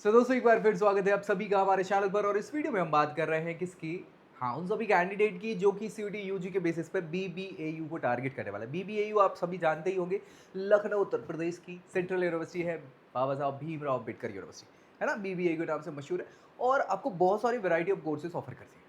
दोस्तों एक बार फिर स्वागत है आप सभी का हमारे चैनल पर। और इस वीडियो में हम बात कर रहे हैं किसकी, हाँ, उन सभी कैंडिडेट की जो कि सीयूटी यूजी के बेसिस पर बीबीएयू को टारगेट करने वाला है। बीबीएयू आप सभी जानते ही होंगे, लखनऊ उत्तर प्रदेश की सेंट्रल यूनिवर्सिटी है, बाबा साहब भीमराव अम्बेडकर यूनिवर्सिटी है ना, बीबीएयू के नाम से मशहूर है। और आपको बहुत सारी वैरायटी ऑफ कोर्सेज ऑफर करती है।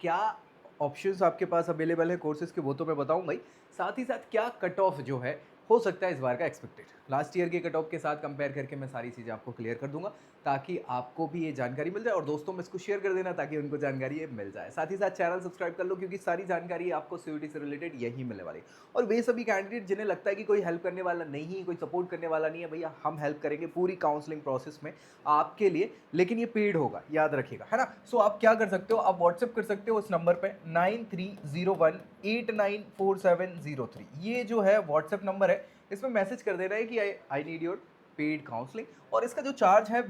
क्या ऑप्शंस आपके पास अवेलेबल है कोर्सेज के, वो तो मैं बताऊंगा ही। साथ ही साथ क्या कट ऑफ जो है हो सकता है इस बार का एक्सपेक्टेड, लास्ट ईयर के कट ऑफ के साथ कंपेयर करके मैं सारी चीज़ें आपको क्लियर कर दूंगा, ताकि आपको भी ये जानकारी मिल जाए और दोस्तों में इसको शेयर कर देना ताकि उनको जानकारी ये मिल जाए। साथ ही साथ चैनल सब्सक्राइब कर लो, क्योंकि सारी जानकारी आपको सीयूटी से रिलेटेड यही मिलने वाली है। और वे सभी कैंडिडेट जिन्हें लगता है कि कोई हेल्प करने वाला नहीं, कोई सपोर्ट करने वाला नहीं है, भैया हम हेल्प करेंगे पूरी काउंसलिंग प्रोसेस में आपके लिए, लेकिन ये पेड होगा, याद रखिएगा, है ना। आप क्या कर सकते हो, आप व्हाट्सएप कर सकते हो उस नंबर पे 9301894703। ये जो है व्हाट्सएप नंबर है, इसमें मैसेज कर देना है कि I need your paid counselling. और इसका जो चार्ज है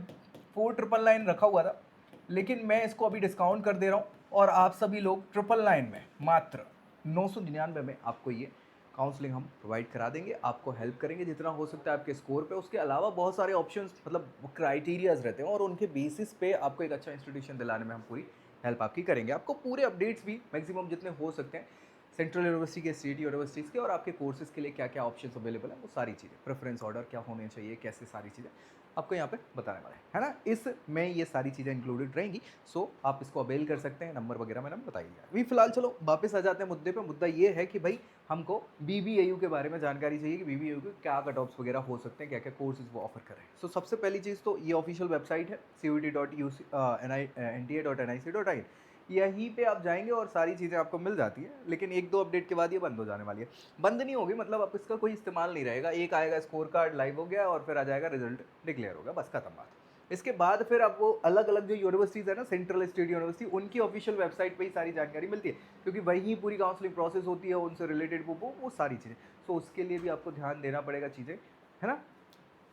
4999 रखा हुआ था, लेकिन मैं इसको अभी डिस्काउंट कर दे रहा हूँ और आप सभी लोग 999 में, मात्र 999 में आपको ये काउंसलिंग हम प्रोवाइड करा देंगे। आपको हेल्प करेंगे जितना हो सकता है आपके स्कोर पे। उसके अलावा बहुत सारे ऑप्शंस, मतलब क्राइटेरियाज रहते हैं और उनके बेसिस पे आपको एक अच्छा इंस्टीट्यूशन दिलाने में हम पूरी हेल्प आपकी करेंगे। आपको पूरे अपडेट्स भी मैक्सिमम जितने हो सकते हैं सेंट्रल यूनिवर्सिटी के, स्टेट यूनिवर्सिटीज़ के, और आपके कोर्सेज के लिए क्या क्या ऑप्शंस अवेलेबल है, वो सारी चीज़ें, प्रेफरेंस ऑर्डर क्या होने चाहिए, कैसे, सारी चीज़ें आपको यहाँ पे बताने वाला है ना। इसमें ये सारी चीज़ें इंक्लूडेड रहेंगी। आप इसको अवेल कर सकते हैं, नंबर वगैरह मैंने बताई है। अभी फिलहाल चलो वापस आ जाते हैं मुद्दे पे। मुद्दा ये है कि भाई हमको बीबीएयू के बारे में जानकारी चाहिए कि बीबीएयू के क्या कट ऑफ्स वगैरह हो सकते हैं, क्या क्या कोर्सेज वो ऑफर कर रहे हैं। सबसे पहली चीज़ तो ये ऑफिशियल वेबसाइट है CUT.NTA.NIC.in। यहीं पे आप जाएंगे और सारी चीज़ें आपको मिल जाती है, लेकिन एक दो अपडेट के बाद ये बंद हो जाने वाली है। बंद नहीं होगी, मतलब अब इसका कोई इस्तेमाल नहीं रहेगा। एक आएगा स्कोर कार्ड लाइव हो गया और फिर आ जाएगा रिजल्ट डिक्लेयर होगा, बस खत्म बात। इसके बाद फिर आपको अलग अलग जो यूनिवर्सिटीज़ है ना, सेंट्रल स्टेट यूनिवर्सिटी, उनकी ऑफिशियल वेबसाइट पे ही सारी जानकारी मिलती है, क्योंकि वहीं पूरी काउंसलिंग प्रोसेस होती है, उनसे रिलेटेड वो सारी चीज़ें। उसके लिए भी आपको ध्यान देना पड़ेगा चीज़ें, है ना।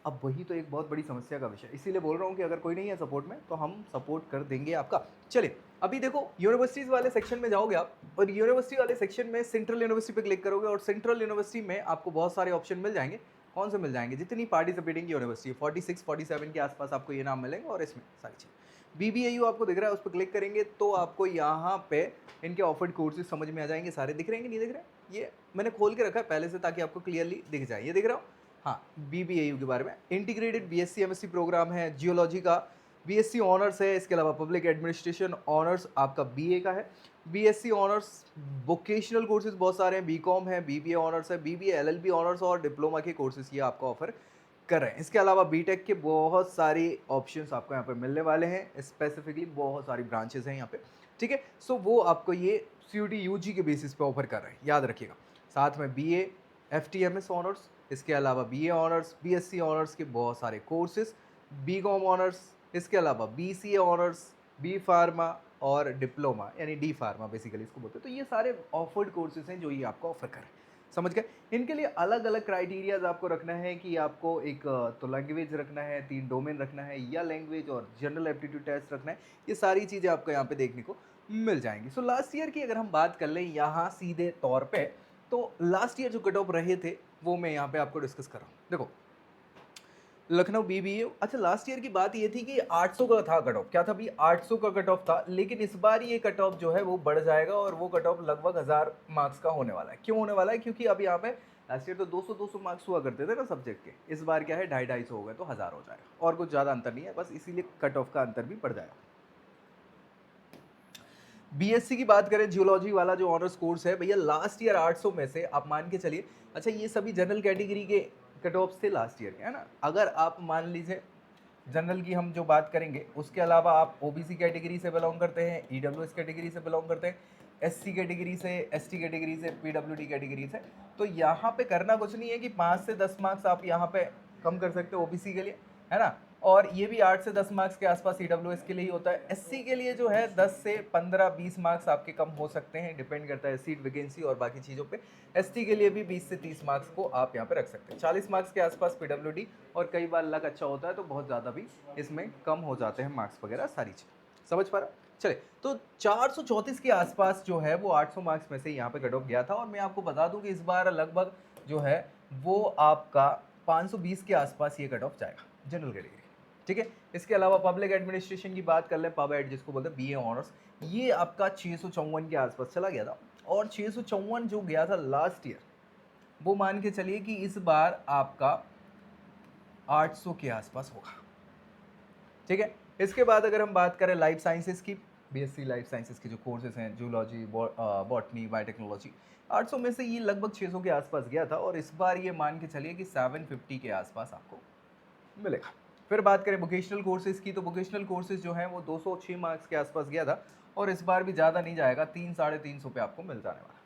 अब वही तो एक बहुत बड़ी समस्या का विषय, इसीलिए बोल रहा हूँ कि अगर कोई नहीं है सपोर्ट में तो हम सपोर्ट कर देंगे आपका। चलिए अभी देखो, यूनिवर्सिटीज़ वाले सेक्शन में जाओगे आप, और यूनिवर्सिटी वाले सेक्शन में सेंट्रल यूनिवर्सिटी पे क्लिक करोगे, और सेंट्रल यूनिवर्सिटी में आपको बहुत सारे ऑप्शन मिल जाएंगे। कौन से मिल जाएंगे, जितनी पार्टिसिपेटिंग यूनिवर्सिटी 46-47 के आसपास आपको ये नाम मिलेंगे, और इसमें सारी चीज़ बीबीएयू आपको दिख रहा है, उस पर क्लिक करेंगे तो आपको यहाँ पे इनके ऑफर्ड कोर्सेज समझ में आ जाएंगे। सारे दिख रहे हैं कि नहीं दिख रहे, ये मैंने खोल के रखा है पहले से ताकि आपको क्लियरली दिख जाए। ये दिख रहा हो, हाँ, बीबीएयू के बारे में। इंटीग्रेटेड बीएससी एमएससी प्रोग्राम है, जियोलॉजी का बीएससी ऑनर्स है, इसके अलावा पब्लिक एडमिनिस्ट्रेशन ऑनर्स आपका बीए का है, बीएससी ऑनर्स वोकेशनल कोर्सेज बहुत सारे हैं, बीकॉम है, बीबीए ऑनर्स है, बीबीए एलएलबी ऑनर्स और डिप्लोमा के कोर्सेज ये आपको ऑफर कर रहे हैं। इसके अलावा बीटेक के बहुत सारे ऑप्शंस आपको यहाँ पे मिलने वाले हैं, स्पेसिफिकली बहुत सारी ब्रांचेस हैं यहाँ पे, ठीक है। वो आपको ये सीयूटी यूजी के बेसिस पे ऑफर कर रहे हैं, याद रखिएगा। साथ में बीए, एफटीएमएस ऑनर्स, इसके अलावा बीए ऑनर्स, बीएससी ऑनर्स के बहुत सारे कोर्सेज, बीकॉम ऑनर्स, इसके अलावा बीसीए ऑनर्स, बी फार्मा और डिप्लोमा, यानी डी फार्मा बेसिकली इसको बोलते हैं। तो ये सारे ऑफर्ड कोर्सेज हैं जो ये आपको ऑफर करें, समझ गए। इनके लिए अलग अलग क्राइटेरियाज आपको रखना है कि आपको एक तो लैंग्वेज रखना है, 3 डोमेन रखना है, या लैंग्वेज और जनरल एप्टीट्यूड टेस्ट रखना है। ये सारी चीज़ें आपको यहाँ पे देखने को मिल जाएंगी। लास्ट ईयर की अगर हम बात कर लें यहाँ सीधे तौर पे, तो लास्ट ईयर जो कट ऑफ रहे थे वो मैं यहाँ पे आपको डिस्कस कर रहा हूँ। देखो, लखनऊ बीबीए, अच्छा लास्ट ईयर की बात ये थी कि 800 का था कट ऑफ, क्या था भी 800 का कट ऑफ था, लेकिन इस बार ये कट ऑफ जो है वो बढ़ जाएगा और वो कट ऑफ लगभग 1000 मार्क्स का होने वाला है। क्यों होने वाला है, क्योंकि अब यहाँ पे लास्ट ईयर तो 200-200 मार्क्स हुआ करते थे ना सब्जेक्ट के, इस बार क्या है 250-250 हो गए, तो 1000 हो जाएगा, और कुछ ज़्यादा अंतर नहीं है, बस इसीलिए कट ऑफ का अंतर भी बढ़ जाएगा। बीएससी की बात करें, जियोलॉजी वाला जो ऑनर्स कोर्स है भैया, लास्ट ईयर 800 में से आप मान के चलिए, अच्छा ये सभी जनरल कैटेगरी के कट ऑफ्स थे लास्ट ईयर के, है ना। अगर आप मान लीजिए जनरल की हम जो बात करेंगे, उसके अलावा आप ओबीसी कैटेगरी से बिलोंग करते हैं, ईडब्ल्यूएस कैटेगरी से बिलोंग करते हैं, एससी कैटेगरी से, एसटी कैटेगरी से, पीडब्ल्यूडी कैटेगरी से, तो यहाँ पे करना कुछ नहीं है कि 5 से 10 मार्क्स आप यहाँ पे कम कर सकते हो ओबीसी के लिए, है ना। और ये भी 8 से 10 मार्क्स के आसपास ईडब्ल्यूएस के लिए ही होता है। एससी के लिए जो है 10 से 15-20 मार्क्स आपके कम हो सकते हैं, डिपेंड करता है सीट वैकेंसी और बाकी चीज़ों पे। एसटी के लिए भी 20 से 30 मार्क्स को आप यहाँ पे रख सकते हैं। 40 मार्क्स के आसपास पीडब्ल्यूडी, और कई बार लक अच्छा होता है तो बहुत ज़्यादा भी इसमें कम हो जाते हैं मार्क्स वगैरह, सारी चीज़ समझ पा रहा। चले, तो 434 के आसपास जो है वो 800 मार्क्स में से यहाँ पे कट ऑफ गया था, और मैं आपको बता दूं कि इस बार लगभग जो है वो आपका 520 के आसपास ये कट ऑफ जाएगा जनरल कैटेगरी, ठीक है। इसके अलावा पब्लिक एडमिनिस्ट्रेशन की बात कर लें, पब एड जिसको बोलते हैं, बीए ऑनर्स, ये आपका 654 के आसपास चला गया था। और 654 जो गया था लास्ट ईयर, वो मान के चलिए कि इस बार आपका 800 के आसपास होगा। ठीक है। इसके बाद अगर हम बात करें लाइफ साइंसेस की, बीएससी लाइफ साइंसेस के जो कोर्सेज हैं, जूलॉजी, बॉटनी, बायोटेक्नोलॉजी, 800 में से ये लगभग 600 के आसपास गया था, और इस बार ये मान के चलिए कि 750 के आसपास आपको मिलेगा। फिर बात करें वोकेशनल कोर्सेज की, तो वोकेशनल कोर्सेज जो हैं वो 206 मार्क्स के आसपास गया था, और इस बार भी ज़्यादा नहीं जाएगा, 300-350 पे आपको मिल जाने वाला।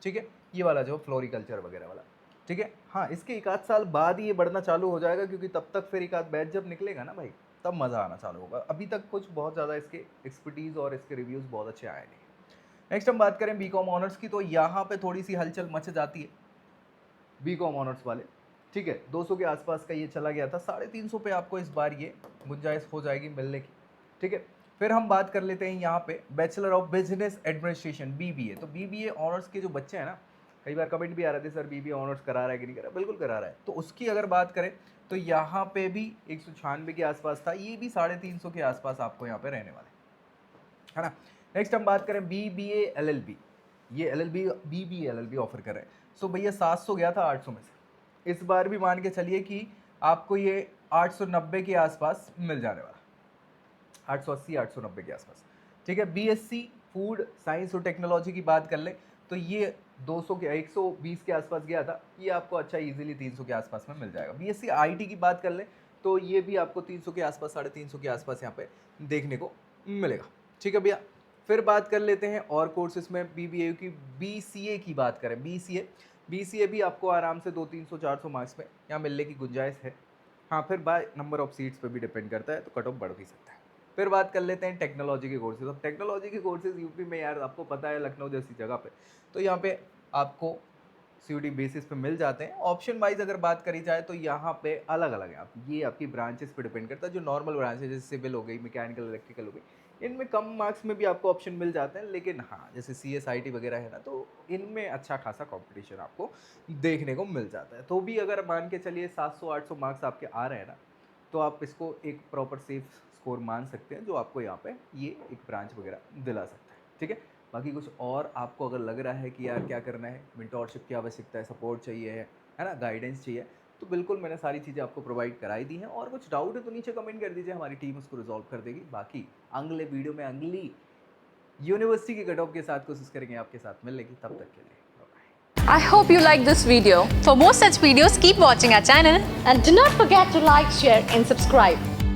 ठीक है, ये वाला जो फ्लोरिकल्चर वगैरह वाला। ठीक है। हाँ, इसके एक आध साल बाद ही ये बढ़ना चालू हो जाएगा, क्योंकि तब तक फिर एक आध बैच जब निकलेगा ना भाई, तब मज़ा आना चालू होगा। अभी तक कुछ बहुत ज़्यादा इसके एक्सपर्टीज़ और इसके रिव्यूज़ बहुत अच्छे आए नहीं। नेक्स्ट हम बात करें बीकॉम ऑनर्स की, तो यहाँ पे थोड़ी सी हलचल मच जाती है बीकॉम ऑनर्स वाले। ठीक है, 200 के आसपास का ये चला गया था, 350 पे आपको इस बार ये गुंजाइश हो जाएगी मिलने की। ठीक है। फिर हम बात कर लेते हैं यहाँ पे bachelor of business administration, BBA. तो बीबीए ऑनर्स के जो बच्चे हैं ना, कई बार कमेंट भी आ रहे थे सर बीबीए ऑनर्स करा रहा है कि नहीं करा रहा, बिल्कुल करा रहा है। तो उसकी अगर बात करें तो यहाँ पे भी 196 के आसपास था, ये भी 350 के आसपास आपको यहाँ पे रहने वाले है ना। नेक्स्ट हम बात करें बीबीए एलएलबी, ये एलएलबी बीबीए एलएलबी ऑफर कर रहे हैं। सो भैया 700 गया था 800 में से, इस बार भी मान के चलिए कि आपको ये 890 के आसपास मिल जाने वाला, 880-890 के आसपास। ठीक है। बीएससी फूड साइंस और टेक्नोलॉजी की बात कर ले, तो ये 200 के 120 के आसपास गया था, ये आपको अच्छा इजीली 300 के आसपास में मिल जाएगा। बीएससी आईटी की बात कर ले, तो ये भी आपको 300 के आसपास, 350 के आसपास यहाँ पे देखने को मिलेगा। ठीक है भैया। फिर बात कर लेते हैं और कोर्सेज में बीबीए की, बीसीए की बात करें, बीसीए भी आपको आराम से 200-300-400 मार्क्स में यहाँ मिलने की गुंजाइश है। हाँ, फिर बाय नंबर ऑफ सीट्स पे भी डिपेंड करता है, तो कट ऑफ बढ़ भी सकता है। फिर बात कर लेते हैं टेक्नोलॉजी के कोर्सेज। अब टेक्नोलॉजी के कोर्सेज यूपी में यार आपको पता है, लखनऊ जैसी जगह पे, तो यहाँ पे आपको सीयूटी बेसिस पे मिल जाते हैं। ऑप्शन वाइज अगर बात करी जाए तो यहाँ पे अलग अलग है, आप ये आपकी ब्रांचेस पे डिपेंड करता है। जो नॉर्मल ब्रांचेस जैसे सिविल हो गई, मैकेनिकल, इलेक्ट्रिकल हो गई, इनमें कम मार्क्स में भी आपको ऑप्शन मिल जाते हैं। लेकिन हाँ, जैसे CSIT वगैरह है ना, तो इनमें अच्छा खासा कंपटीशन आपको देखने को मिल जाता है। तो भी अगर मान के चलिए 700-800 मार्क्स आपके आ रहे हैं ना, तो आप इसको एक प्रॉपर सेफ स्कोर मान सकते हैं, जो आपको यहाँ पे ये एक ब्रांच वगैरह दिला सकता है। ठीक है। बाकी कुछ और आपको अगर लग रहा है कि यार क्या करना है, मेंटोरशिप की आवश्यकता है, सपोर्ट चाहिए है ना, गाइडेंस चाहिए, तो बिल्कुल मैंने सारी चीज़ें आपको प्रोवाइड कराई दी हैं। और कुछ डाउट है तो नीचे कमेंट कर दीजिए, हमारी टीम उसको रिजॉल्व कर देगी। बाकी अगले वीडियो में अगली यूनिवर्सिटी के कट ऑफ के साथ कोशिश करेंगे आपके साथ मिलने की। तब तक के लिए I hope you like this video. For more such videos, keep watching our channel and do not forget to like, share and subscribe.